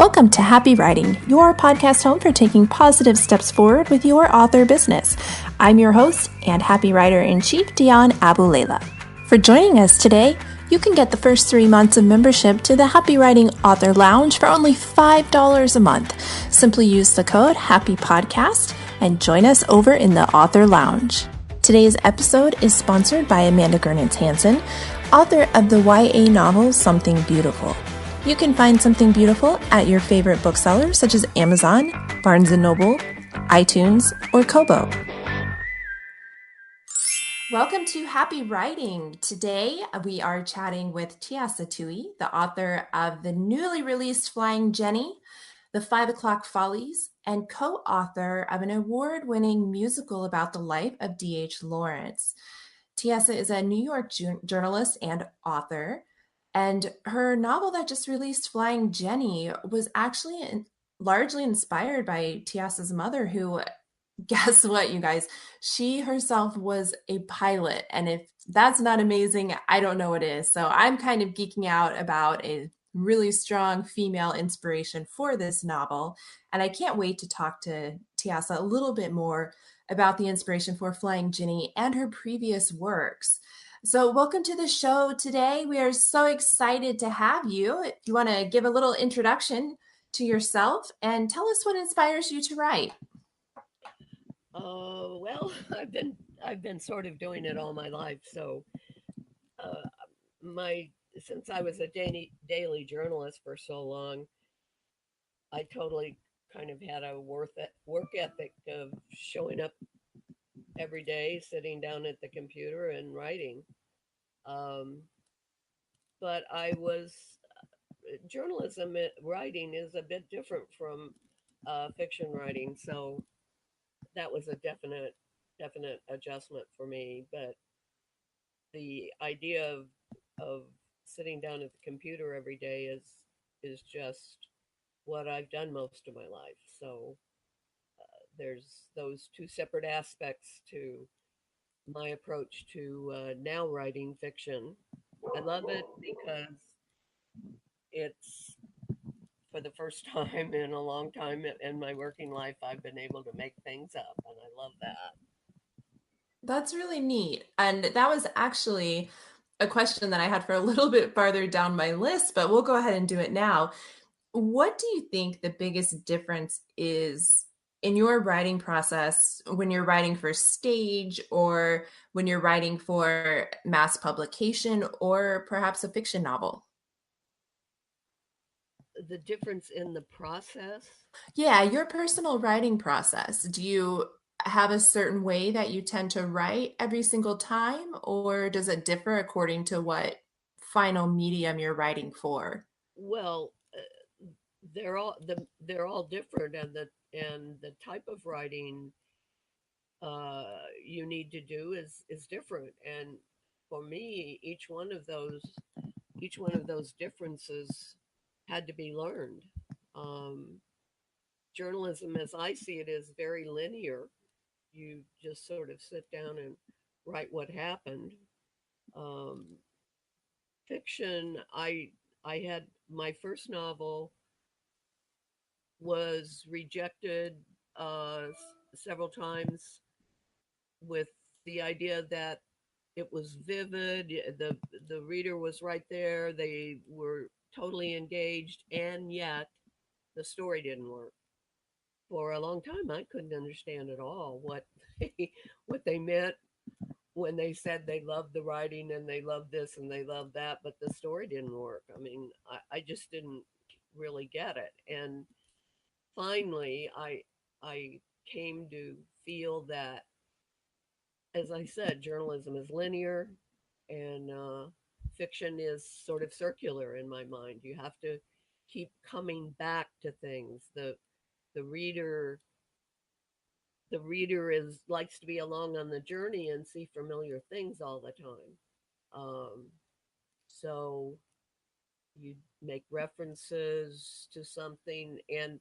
Welcome to Happy Writing, your podcast home for taking positive steps forward with your author business. I'm your host and happy writer-in-chief, Dionne Abouelela. For joining us today, you can get the first 3 months of membership to the Happy Writing Author Lounge for only $5 a month. Simply use the code HAPPYPODCAST and join us over in the Author Lounge. Today's episode is sponsored by Amanda Gernitz-Hansen, author of the YA novel Something Beautiful. You can find Something Beautiful at your favorite booksellers such as Amazon, Barnes & Noble, iTunes, or Kobo. Welcome to Happy Writing. Today we are chatting with Tiasa Tui, the author of the newly released Flying Jenny, The 5 O'Clock Follies, and co-author of an award-winning musical about the life of D.H. Lawrence. Tiasa is a New York journalist and author, and her novel that just released, Flying Jenny, was actually largely inspired by Tiasa's mother, who, guess what, you guys? She herself was a pilot. And if that's not amazing, I don't know what is. So I'm kind of geeking out about a really strong female inspiration for this novel. And I can't wait to talk to Tiasa a little bit more about the inspiration for Flying Jenny and her previous works. So welcome to the show today. We are so excited to have you. If you want to give a little introduction to yourself and tell us what inspires you to write. Well, I've been sort of doing it all my life. So, since I was a daily journalist for so long, I totally kind of had a work ethic of showing up every day, sitting down at the computer and writing. Um, but journalism writing is a bit different from fiction writing, so that was a definite adjustment for me. But the idea of sitting down at the computer every day is just what I've done most of my life. So there's those two separate aspects to my approach to now writing fiction. I love it because it's for the first time in a long time in my working life, I've been able to make things up, and I love that. That's really neat. And that was actually a question that I had for a little bit farther down my list, but we'll go ahead and do it now. What do you think the biggest difference is in your writing process when you're writing for stage or when you're writing for mass publication or perhaps a fiction novel? The difference in the process. Yeah, your personal writing process. Do you have a certain way that you tend to write every single time, or does it differ according to what final medium you're writing for? Well, they're all different, and the type of writing you need to do is different. And for me, each one of those differences had to be learned. Um, Journalism, as I see it, is very linear. You just sort of sit down and write what happened. Um, Fiction, I had my first novel was rejected several times with the idea that it was vivid, the reader was right there, they were totally engaged, and yet the story didn't work. For a long time, I couldn't understand at all what they meant when they said they loved the writing and they loved this and they loved that, but the story didn't work. I mean, I just didn't really get it. And finally, I came to feel that, as I said, journalism is linear, and fiction is sort of circular in my mind. You have to keep coming back to things. The reader the reader is likes to be along on the journey and see familiar things all the time. So you make references to something, and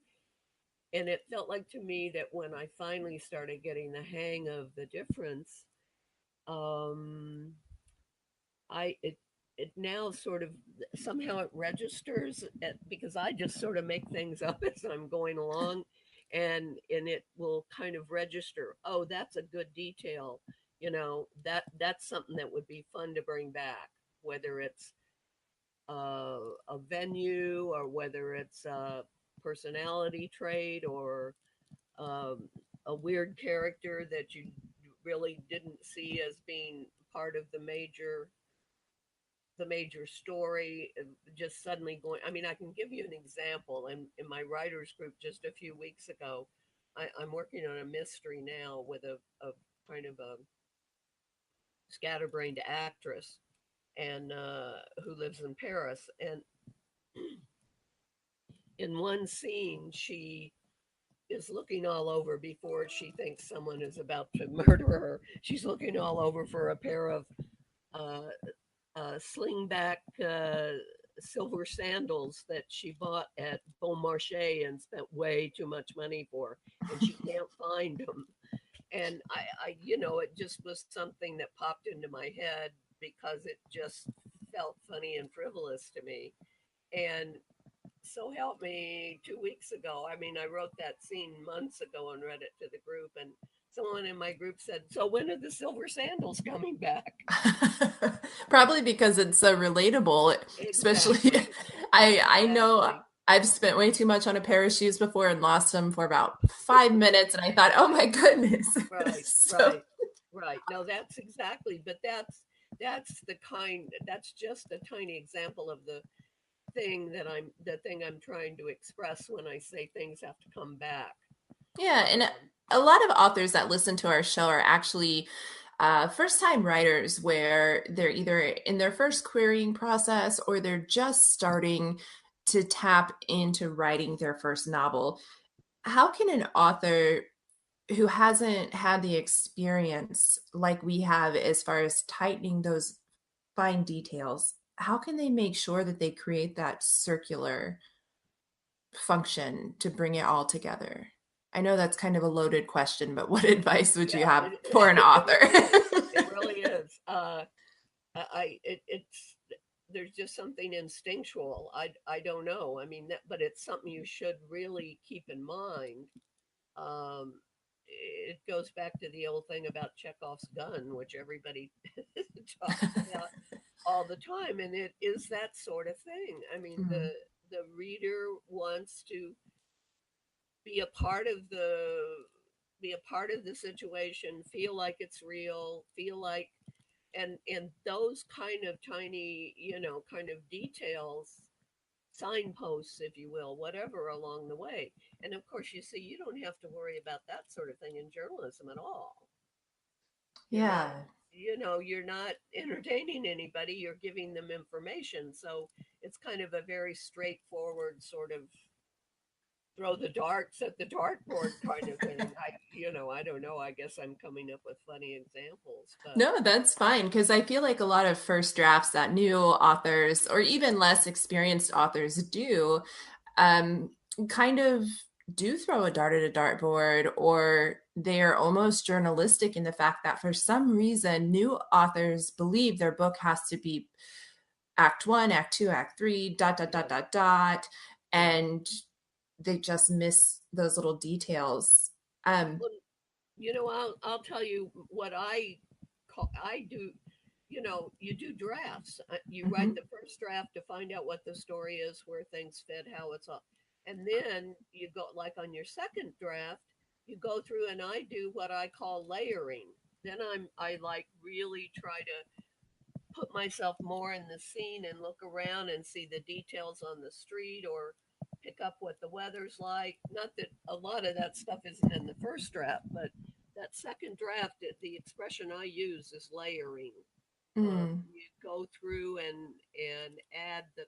it felt like to me that when I finally started getting the hang of the difference, um, I it it now sort of somehow it registers because I just sort of make things up as I'm going along, and it will kind of register. Oh, that's a good detail. That's something that would be fun to bring back, whether it's a venue or whether it's a personality trait or um, a weird character that you really didn't see as being part of the major story, just suddenly going. I mean, I can give you an example. In my writers group just a few weeks ago, I'm working on a mystery now with a kind of a scatterbrained actress and who lives in Paris. And in one scene, she is looking all over before she thinks someone is about to murder her. She's looking all over for a pair of uh, slingback silver sandals that she bought at Bon Marché and spent way too much money for, and she can't find them. And it just was something that popped into my head because it just felt funny and frivolous to me. And so help me, 2 weeks ago, I mean, I wrote that scene months ago and read it to the group, and someone in my group said, "So when are the silver sandals coming back?" Probably because it's so relatable, especially Exactly. I know Exactly. I've spent way too much on a pair of shoes before and lost them for about 5 minutes, and I thought, oh my goodness. Right, So right, right. No, that's exactly, but that's just a tiny example of the thing I'm trying to express when I say things have to come back. yeah, and Um, a lot of authors that listen to our show are actually first time writers where they're either in their first querying process or they're just starting to tap into writing their first novel. How can an author who hasn't had the experience like we have as far as tightening those fine details, how can they make sure that they create that circular function to bring it all together? I know that's kind of a loaded question, but what advice would you yeah, have it, for an it author? really is. It really is. It's there's just something instinctual. I don't know. I mean, but it's something you should really keep in mind. Um, it goes back to the old thing about Chekhov's gun, which everybody talks about all the time, and it is that sort of thing. I mean, the Mm, the reader wants to be a part of the situation, feel like it's real, feel like and those kind of tiny, kind of details, signposts, if you will, whatever along the way. And of course, you see, you don't have to worry about that sort of thing in journalism at all. You're not, yeah. you're not entertaining anybody, you're giving them information. So it's kind of a very straightforward sort of throw the darts at the dartboard kind of thing. I don't know. I guess I'm coming up with funny examples, but No, that's fine because I feel like a lot of first drafts that new authors or even less experienced authors do um, kind of do throw a dart at a dartboard, or they're almost journalistic in the fact that for some reason new authors believe their book has to be act one, act two, act three, dot, dot, dot, yeah, dot, dot, yeah. and they just miss those little details. Um, Well, I'll tell you what I do. You do drafts. You write mhm. the first draft to find out what the story is, where things fit, how it's all, and then you go like on your second draft, you go through and I do what I call layering. Then I like really try to put myself more in the scene and look around and see the details on the street or pick up what the weather's like. Not that a lot of that stuff isn't in the first draft, but that second draft, the expression I use is layering. Mm. You go through and add the,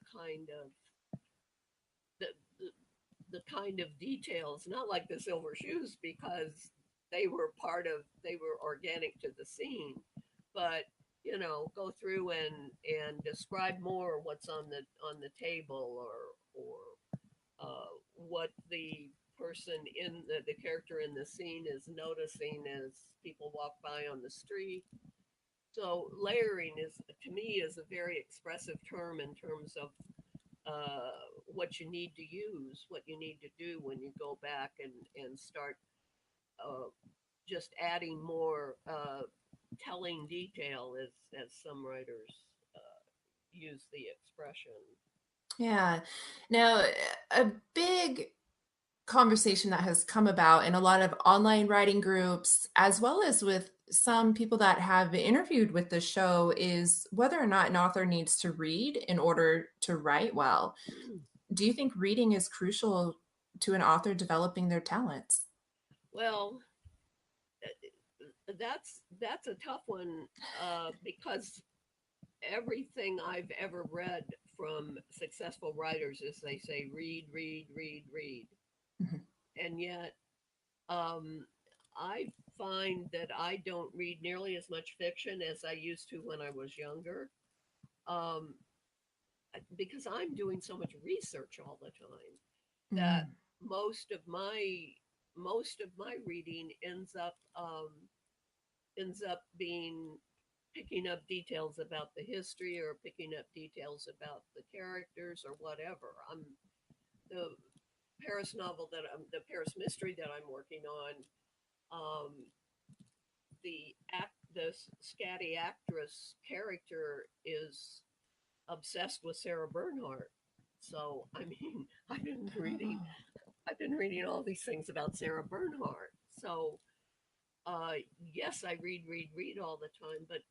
the the kind of details, not like the silver shoes because they were organic to the scene, but go through and describe more what's on the table or what the person in the character in the scene is noticing as people walk by on the street. So layering is, to me, is a very expressive term in terms of what you need to use, what you need to do when you go back and start uh, just adding more telling detail, as some writers use the expression. Yeah. Now, a big conversation that has come about in a lot of online writing groups, as well as with some people that have interviewed with the show, is whether or not an author needs to read in order to write well. Do you think reading is crucial to an author developing their talents? Well, that's a tough one because everything I've ever read from successful writers is they say read, read, read, read, Mhm. and yet um, I find that I don't read nearly as much fiction as I used to when I was younger, um, because I'm doing so much research all the time that Mm. most of my most of my reading ends up being picking up details about the history or picking up details about the characters or whatever. I'm the Paris novel that I'm the Paris mystery that I'm working on. Um, the scatty actress character is obsessed with Sarah Bernhardt. So I mean, I've been reading all these things about Sarah Bernhardt. So uh, yes, I read all the time, but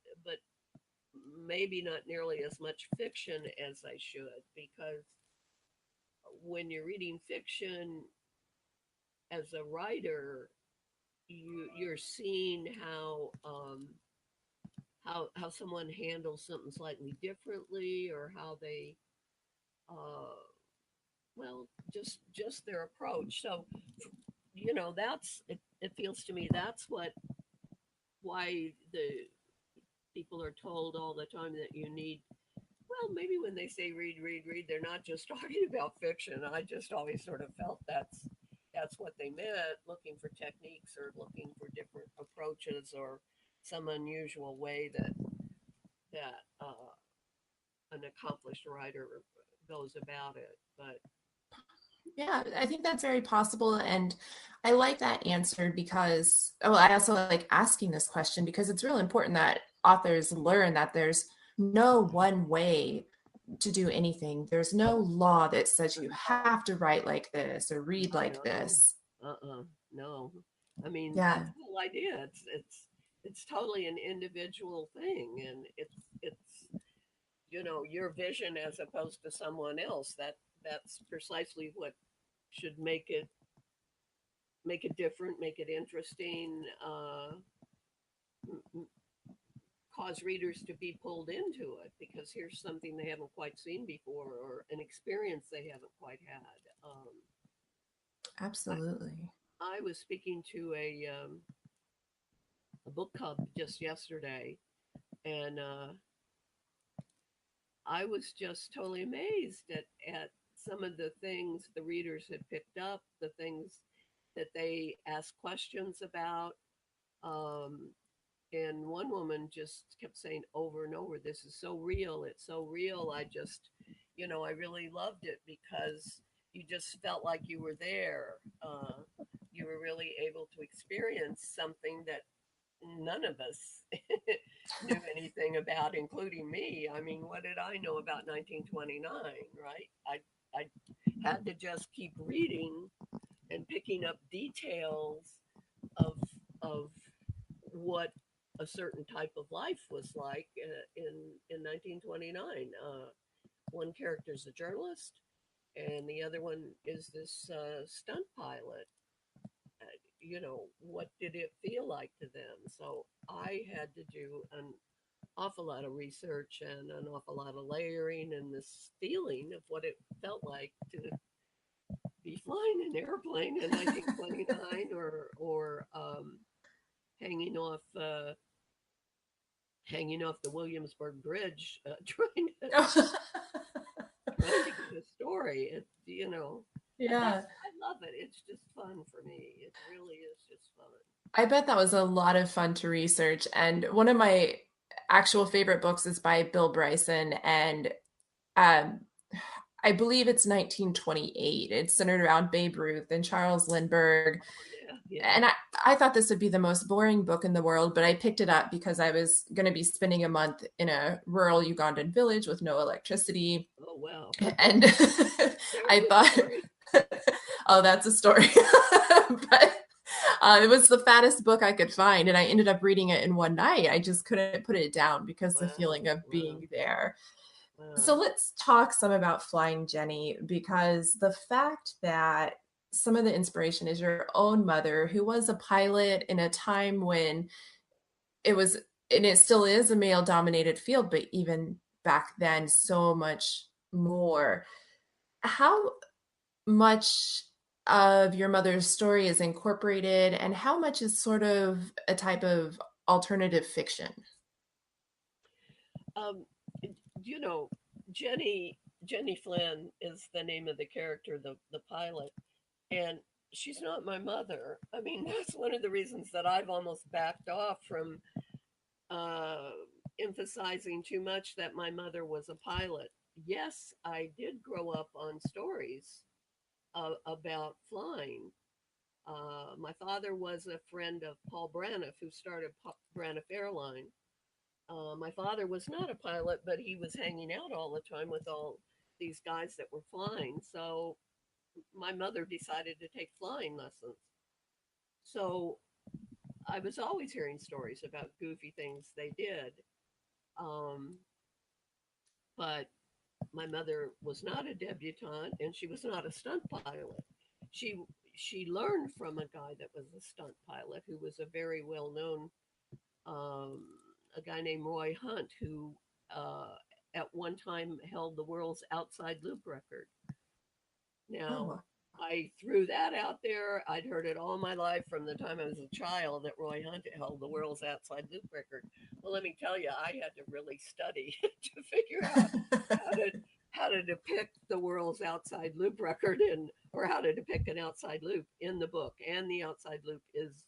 maybe not nearly as much fiction as I should, because when you're reading fiction as a writer, you're seeing how someone handles something slightly differently, or how they uh, well, just their approach. So that's it. It feels to me that's why the people are told all the time that you need. Well, maybe when they say read, read, read, they're not just talking about fiction. I just always sort of felt that's what they meant, looking for techniques or looking for different approaches or some unusual way that an accomplished writer goes about it. But Yeah, I think that's very possible. And I like that answer because, well, I also like asking this question because it's really important that authors learn that there's no one way to do anything. There's no law that says you oh, have to write like this or read like no, this. no. I mean, Yeah, that's the whole idea. It's totally an individual thing, and it's your vision as opposed to someone else. That's precisely what should make it different, make it interesting, cause readers to be pulled into it because here's something they haven't quite seen before or an experience they haven't quite had. I, absolutely. I was speaking to a book club just yesterday, and I was just totally amazed at some of the things the readers had picked up, the things that they asked questions about. Um, and one woman just kept saying over and over, "This is so real. It's so real. I really loved it because you just felt like you were there. You were really able to experience something that none of us knew anything about, including me. I mean, what did I know about 1929, right? I had to just keep reading and picking up details of of what a certain type of life was like in 1929. One character is a journalist, and the other one is this stunt pilot. What did it feel like to them? So I had to do an awful lot of research and an awful lot of layering and this feeling of what it felt like to be flying an airplane in 1929 or hanging off uh, hanging off the Williamsburg Bridge, trying to get a story. Yeah, I love it. It's just fun for me. It really is just fun. I bet that was a lot of fun to research. And one of my actual favorite books is by Bill Bryson, and um, I believe it's 1928. It's centered around Babe Ruth and Charles Lindbergh. Yeah, yeah. And I thought this would be the most boring book in the world, but I picked it up because I was going to be spending a month in a rural Ugandan village with no electricity. Oh, wow. And There's I a thought, story. oh, that's a story. But it was the fattest book I could find, and I ended up reading it in one night. I just couldn't put it down because the Wow, feeling of wow, being there. So wow. let's talk some about Flying Jenny, because the fact that some of the inspiration is your own mother, who was a pilot in a time when it was, and it still is, a male dominated field, but even back then, so much more. How much of your mother's story is incorporated, and how much is sort of a type of alternative fiction? Um, you know, Jenny Flynn is the name of the character, the pilot, and she's not my mother. I mean, that's one of the reasons that I've almost backed off from uh, emphasizing too much that my mother was a pilot. Yes, I did grow up on stories about flying. My father was a friend of Paul Braniff, who started Braniff Airline. My father was not a pilot, but he was hanging out all the time with all these guys that were flying. So my mother decided to take flying lessons. So I was always hearing stories about goofy things they did. Um, but my mother was not a debutante and she was not a stunt pilot. She she learned from a guy that was a stunt pilot who was a very well known um, a guy named Roy Hunt who uh, at one time held the world's outside loop record. Now, Oh, I threw that out there. I'd heard it all my life from the time I was a child that Roy Hunt held the world's outside loop record. Well, let me tell you, I had to really study to figure out how to how to depict the world's outside loop record and or how to depict an outside loop in the book. And the outside loop is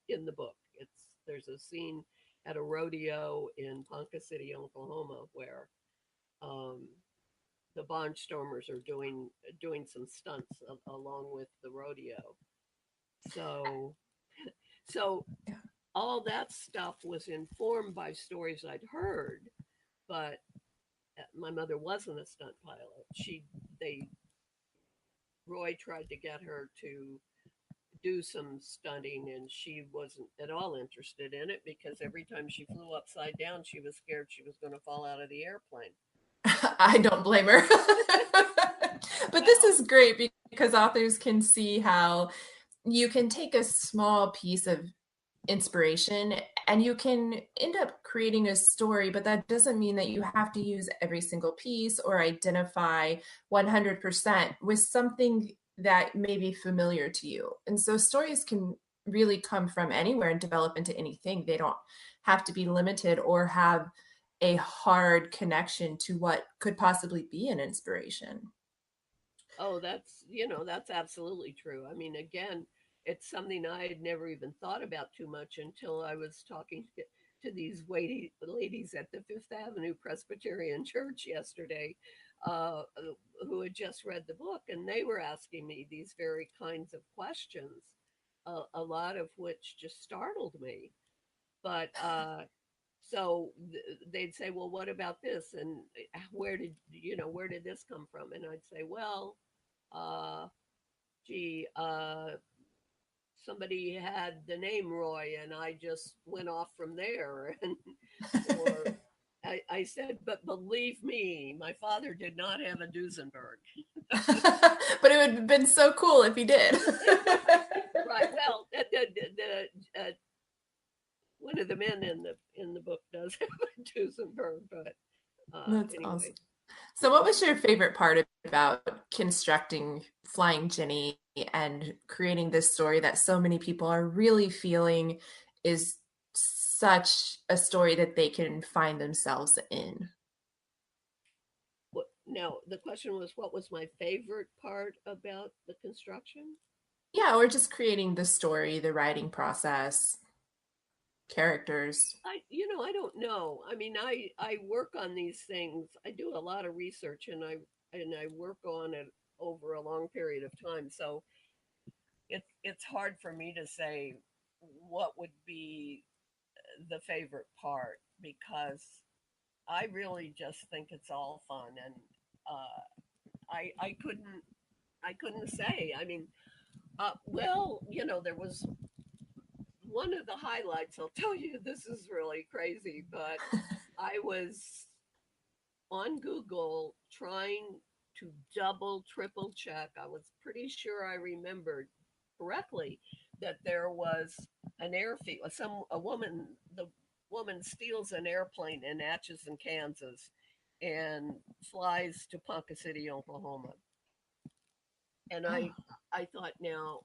in the book. It's there's a scene at a rodeo in Ponca City, Oklahoma, where um, the barnstormers are doing some stunts along with the rodeo. So so yeah. all that stuff was informed by stories I'd heard, but my mother wasn't a stunt pilot. She they Roy tried to get her to do some stunting and she wasn't at all interested in it because every time she flew upside down she was scared she was going to fall out of the airplane. I don't blame her. But this Well, is great because authors can see how you can take a small piece of inspiration and you can end up creating a story, but that doesn't mean that you have to use every single piece or identify 100% with something that may be familiar to you. And so stories can really come from anywhere and develop into anything. They don't have to be limited or have a hard connection to what could possibly be an inspiration. oh, that's absolutely true. I mean, again, it's something I had never even thought about too much until I was talking to these ladies at the Fifth Avenue Presbyterian Church yesterday, uh, who had just read the book, and they were asking me these very kinds of questions, a lot of which just startled me. But they'd say, "Well, what about this?" And where did this come from? And I'd say, "Well, uh, gee, somebody had the name Roy, and I just went off from there." And or I said, "But believe me, my father did not have a Duesenberg." But it would have been so cool if he did. Right, right. Well, one of the men in the book does have a Duesenberg, but That's awesome. anyway, So, what yeah. was your favorite part about constructing Flying Jenny and creating this story that so many people are really feeling is such a story that they can find themselves in? Now the question was, what was my favorite part about the construction? Yeah, or just creating the story, the writing process. characters. I don't know. I mean, I work on these things. I do a lot of research, and I work on it over a long period of time. So it's hard for me to say what would be the favorite part because I really just think it's all fun, and I couldn't say. I mean, well, there was one of the highlights. I'll tell you, this is really crazy, but I was on Google trying to double, triple check. I was pretty sure I remembered correctly that there was an airfield. The woman steals an airplane in Atchison, Kansas, and flies to Ponca City, Oklahoma. And Oh. I thought, now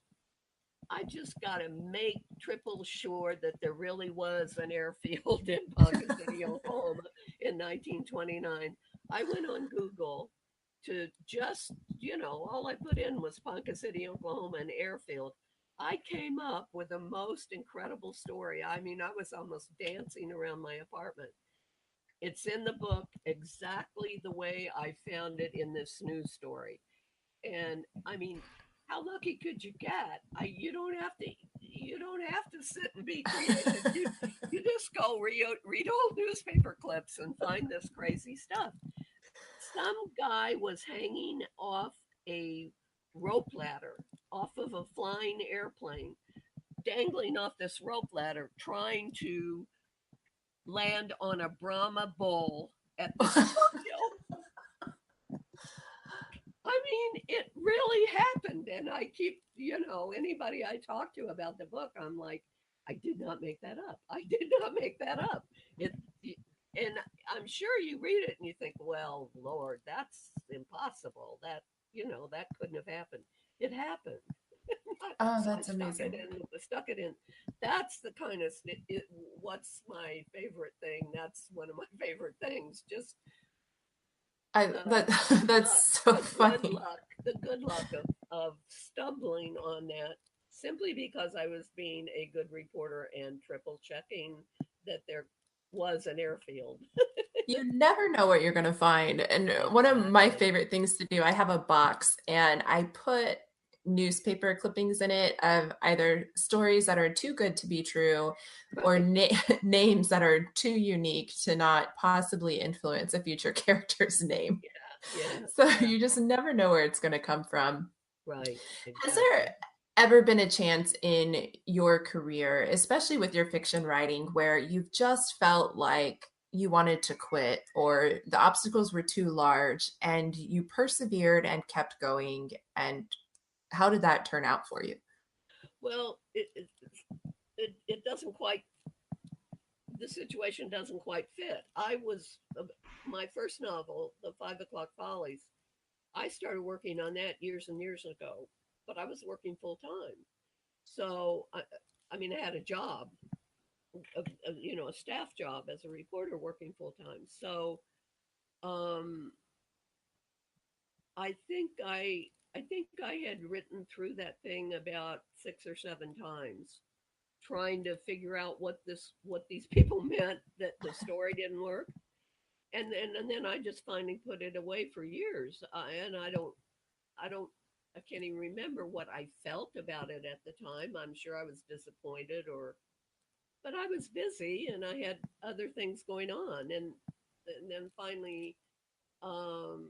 I just got to make triple sure that there really was an airfield in Ponca City, Oklahoma in 1929. I went on Google to just, all I put in was Ponca City, Oklahoma, and airfield. I came up with the most incredible story. I mean, I was almost dancing around my apartment. It's in the book exactly the way I found it in this news story. And I mean, how lucky could you get? You don't have to sit and be creative. You just go read old newspaper clips and find this crazy stuff. Some guy was hanging off a rope ladder off of a flying airplane, dangling off this rope ladder, trying to land on a Brahma bull at this show. I mean, it really happened. And I keep, anybody I talk to about the book, I'm like, I did not make that up. I did not make that up. It, and I'm sure you read it and you think, well, Lord, that's impossible. That couldn't have happened. It happened. Oh, So I that's stuck it amazing. in. Stuck it in. That's the kind of what's my favorite thing. That's one of my favorite things. Just I the that good that's luck, so funny. the good luck of stumbling on that simply because I was being a good reporter and triple checking that there was an airfield. You never know what you're going to find. And one of my Exactly. favorite things to do, I have a box and I put newspaper clippings in it of either stories that are too good to be true or Right. names that are too unique to not possibly influence a future character's name. Yeah. So Yeah. you just never know where it's going to come from. Right. Has Exactly. there ever been a chance in your career, especially with your fiction writing, where you've just felt like you wanted to quit or the obstacles were too large and you persevered and kept going? And how did that turn out for you? Well, it doesn't quite. The situation doesn't quite fit. My first novel, The 5 O'clock Follies. I started working on that years and years ago, but I was working full time. So I mean, I had a job, a staff job as a reporter working full time. So um, I think I had written through that thing about 6 or 7 times, trying to figure out what these people meant that the story didn't work, and then I just finally put it away for years, and I don't. I can't even remember what I felt about it at the time. I'm sure I was disappointed, but I was busy and I had other things going on, and then finally, um,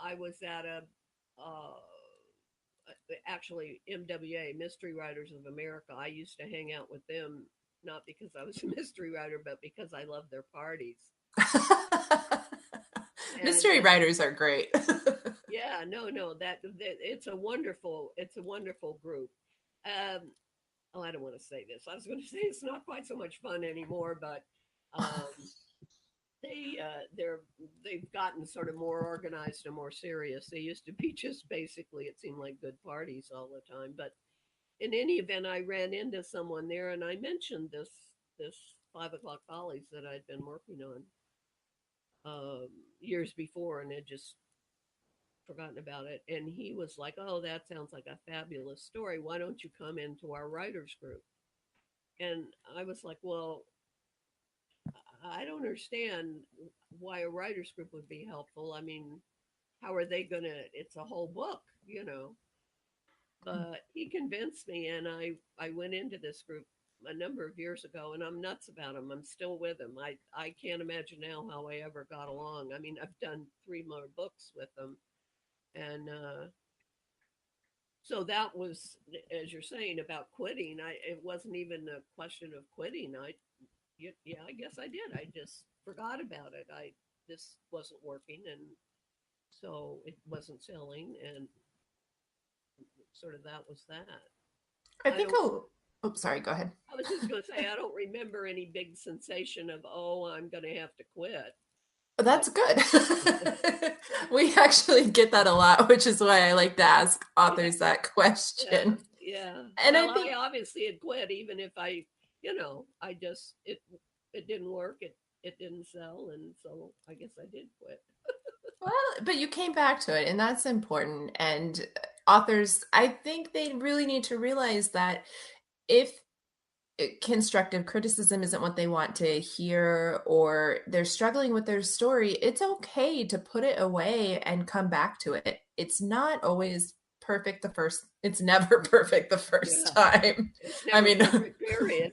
I was at uh, actually MWA, Mystery Writers of America. I used to hang out with them not because I was a mystery writer, but because I loved their parties. And Mystery writers are great. yeah, no, no, that it's a wonderful group. Um, oh, I don't want to say this. I was going to say it's not quite so much fun anymore, but um, they've gotten sort of more organized and more serious. They used to be just basically, it seemed like good parties all the time. But in any event, I ran into someone there, and I mentioned this 5 O'clock Follies that I'd been working on years before, and had just forgotten about it. And he was like, "Oh, that sounds like a fabulous story. Why don't you come into our writers group?" And I was like, well, I don't understand why a writer's group would be helpful. I mean, how are they going to? It's a whole book, you know. But he convinced me, and I went into this group a number of years ago, and I'm nuts about him. I'm still with him. I can't imagine now how I ever got along. I mean, I've done three more books with him, and so that was, as you're saying about quitting. It wasn't even a question of quitting. Yeah, I guess I did. I just forgot about it. I This wasn't working, and so it wasn't selling, and sort of that was that. I I think don't. oh, sorry, go ahead. I was just going to say I don't remember any big sensation of, oh, I'm going to have to quit. I That's good. We actually get that a lot, which is why I like to ask Yeah, authors that yeah, question. yeah. And I Well, think I obviously had quit, even if I just it didn't work. It didn't sell, and so I guess I did quit. well, but you came back to it, and that's important. And authors, I think they really need to realize that if constructive criticism isn't what they want to hear, or they're struggling with their story, it's okay to put it away and come back to it. It's not always perfect the first, it's never perfect the first Yeah, time. it's I never mean, perfect. Period.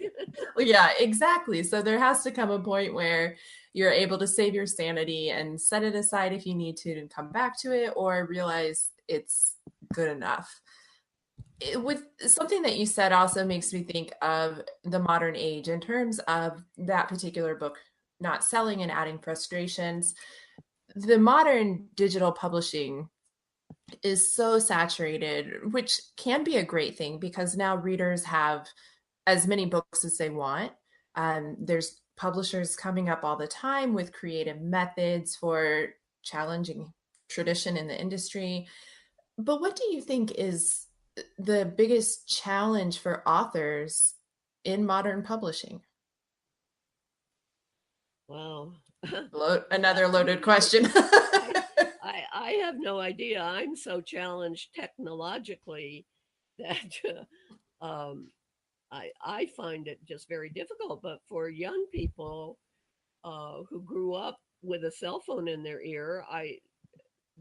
yeah, exactly. So there has to come a point where you're able to save your sanity and set it aside if you need to and come back to it, or realize it's good enough. With something that you said also makes me think of the modern age in terms of that particular book not selling and adding frustrations. The modern digital publishing is so saturated, which can be a great thing because now readers have as many books as they want. There's publishers coming up all the time with creative methods for challenging tradition in the industry. But what do you think is the biggest challenge for authors in modern publishing? Wow. Another loaded question. I, I have no idea. I'm so challenged technologically that I find it just very difficult. But for young people who grew up with a cell phone in their ear, I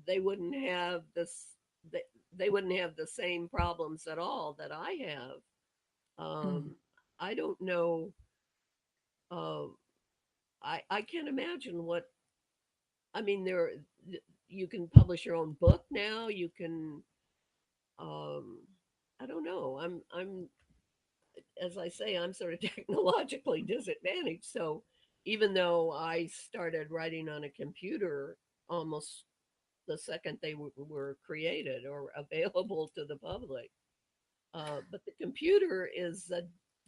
they wouldn't have this. They, they wouldn't have the same problems at all that I have. Mm, I don't know. Uh, I can't imagine what. I mean, you can publish your own book now. You can. Um, I don't know. I'm as I say, I'm sort of technologically disadvantaged. So even though I started writing on a computer almost the second they were created or available to the public, but the computer is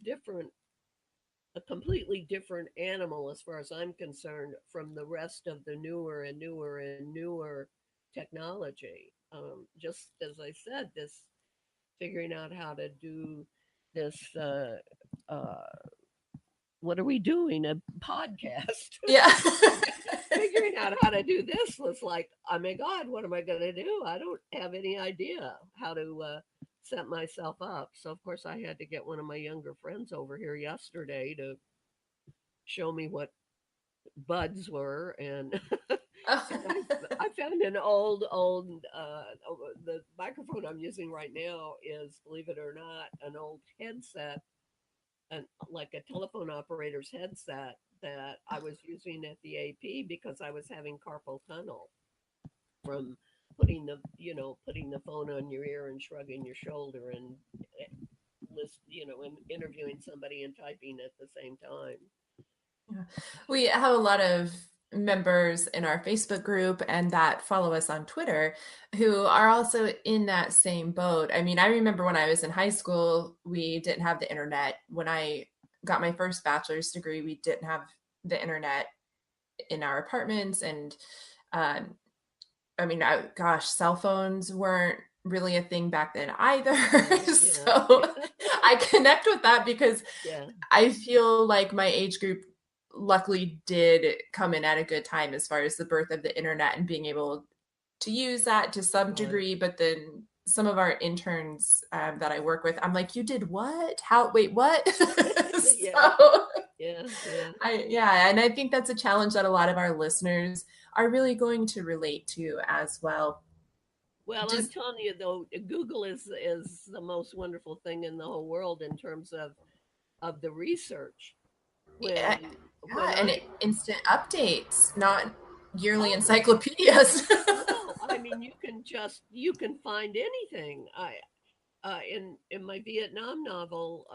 different, a completely different animal as far as I'm concerned from the rest of the newer and newer and newer technology. Just as I said, this figuring out how to do this uh, what are we doing? A podcast. yeah. Figuring out how to do this was like, oh my God, what am I going to do? I don't have any idea how to set myself up. So, of course, I had to get one of my younger friends over here yesterday to show me what buds were. And and I found an old the microphone I'm using right now is, believe it or not, an old headset, and like a telephone operator's headset that I was using at the AP because I was having carpal tunnel from putting the phone on your ear and shrugging your shoulder and and interviewing somebody and typing at the same time. Yeah. We have a lot of members in our Facebook group and that follow us on Twitter who are also in that same boat. I mean, I remember when I was in high school, we didn't have the internet. When I got my first bachelor's degree, we didn't have the internet in our apartments. And um, I mean, gosh, cell phones weren't really a thing back then either. Right? Yeah. So I connect with that because Yeah. I feel like my age group luckily did come in at a good time as far as the birth of the internet and being able to use that to some Right. degree, but then some of our interns that I work with, I'm like, you did what? How? Wait, what? Yeah, So yeah, yeah. yeah, and I think that's a challenge that a lot of our listeners are really going to relate to as well. Well, I'm Does telling you though, Google is the most wonderful thing in the whole world in terms of the research. yeah, When and I instant updates, not yearly oh encyclopedias. no, I mean you can find anything. I in my Vietnam novel,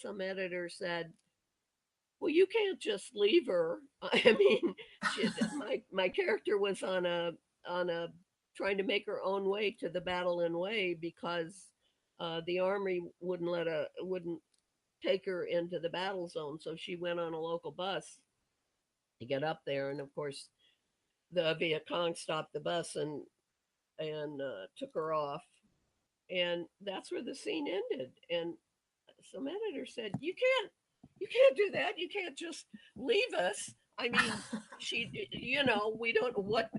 some editor said, "Well, you can't just leave her." I mean, my character was on a trying to make her own way to the battle in Way because the army wouldn't take her into the battle zone, so she went on a local bus to get up there, and of course the Viet Cong stopped the bus and took her off, and that's where the scene ended. And some editor said, you can't do that. You can't just leave us. I mean, we don't what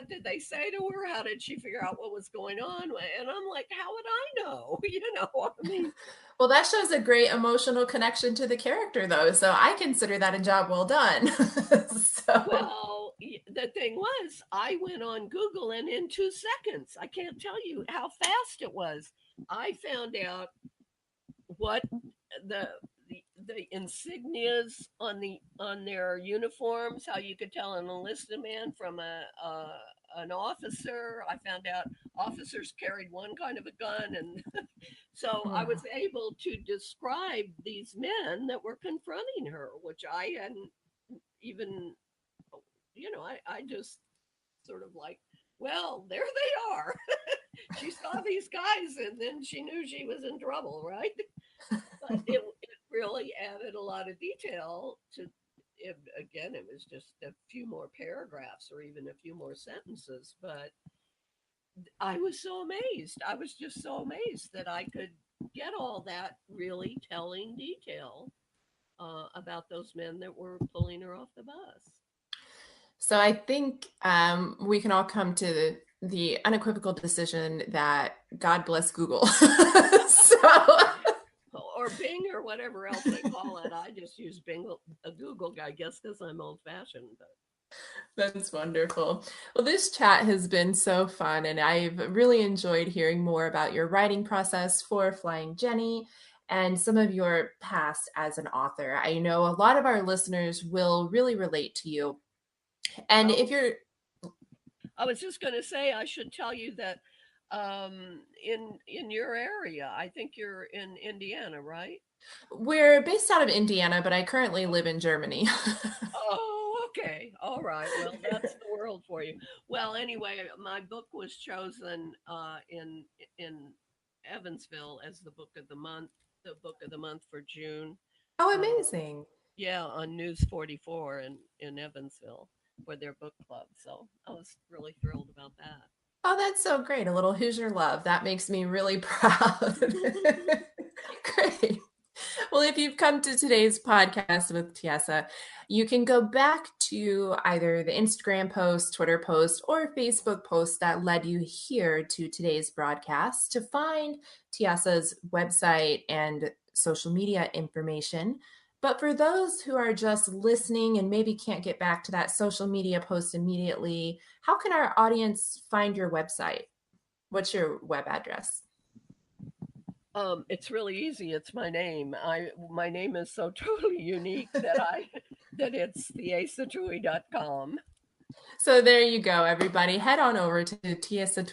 did they say to her? How did she figure out what was going on? And I'm like, how would I know? I mean, Well, that shows a great emotional connection to the character, though. So I consider that a job well done. So, well, the thing was, I went on Google and in 2 seconds, I can't tell you how fast it was. I found out what the the insignias on their uniforms, how you could tell an enlisted man from a an officer. I found out officers carried one kind of a gun, and so I was wow. able to describe these men that were confronting her, which I hadn't even, I just sort of like, well, there they are. She saw these guys, and then she knew she was in trouble, right? But it really added a lot of detail to it. Again, it was just a few more paragraphs or even a few more sentences, but I was so amazed. I was just so amazed that I could get all that really telling detail about those men that were pulling her off the bus. So I think we can all come to the unequivocal decision that God bless Google. So Or Bing or whatever else they call it. I just use Bing, a Google, I guess, because I'm old fashioned. But that's wonderful. Well, this chat has been so fun, and I've really enjoyed hearing more about your writing process for Flying Jenny and some of your past as an author. I know a lot of our listeners will really relate to you. And if oh, you're, I was just going to say, I should tell you that in your area, I think you're in Indiana, right? we're based out of Indiana, but I currently live in Germany. Oh, okay. All right. Well, that's the world for you. Well, anyway, my book was chosen in Evansville as the book of the month, for June. Oh, Uh, amazing. yeah, on News 44 in Evansville for their book club. So I was really thrilled about Oh, that's so great. A little Hoosier love. That makes me really proud. that. Great. Well, if you've come to today's podcast with Tiesa, you can go back to either the Instagram post, Twitter post, or Facebook post that led you here to today's broadcast to find Tiesa's website and social media information. But for those who are just listening and maybe can't get back to that social media post immediately, how can our audience find your website? What's your web address? It's really easy. It's my name. My name is so totally unique that I that it's theasatui.com. So there you go, everybody. Head on over to Tiesa.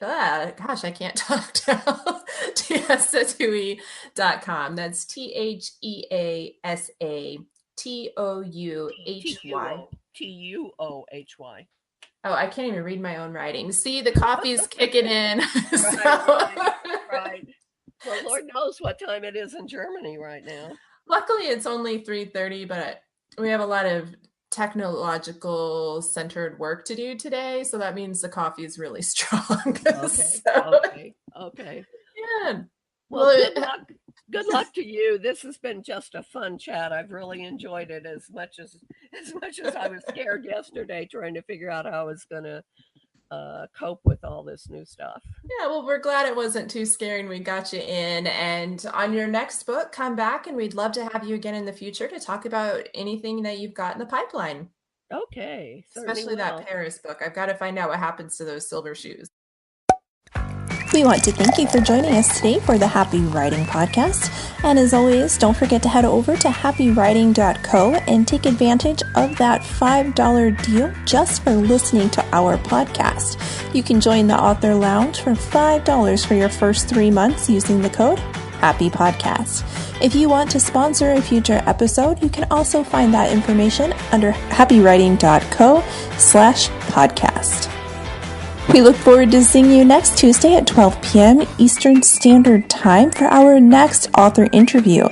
Gosh, I can't talk now. Tiesatui.com. That's TheasaTouhy. Tuohy. Oh, I can't even read my own writing. See, the coffee's kicking in. Right, So right, right. Well, Lord knows what time it is in Germany right now. luckily it's only 3:30, but we have a lot of technological centered work to do today, so that means the coffee is really strong. Okay, So okay, okay. yeah. Well, Well, good luck. Good luck to you. This has been just a fun chat. I've really enjoyed it as much as I was scared yesterday trying to figure out how I was gonna cope with all this new stuff. Yeah, well, we're glad it wasn't too scary and we got you in. And on your next book, come back and we'd love to have you again in the future to talk about anything that you've got in the pipeline. Okay, certainly Especially that will. Paris book. I've got to find out what happens to those silver shoes. We want to thank you for joining us today for the Happy Writing Podcast. And as always, don't forget to head over to happywriting.co and take advantage of that $5 deal just for listening to our podcast. You can join the Author Lounge for $5 for your first 3 months using the code HAPPYPODCAST. If you want to sponsor a future episode, you can also find that information under happywriting.co/podcast. We look forward to seeing you next Tuesday at 12 p.m. Eastern Standard Time for our next author interview.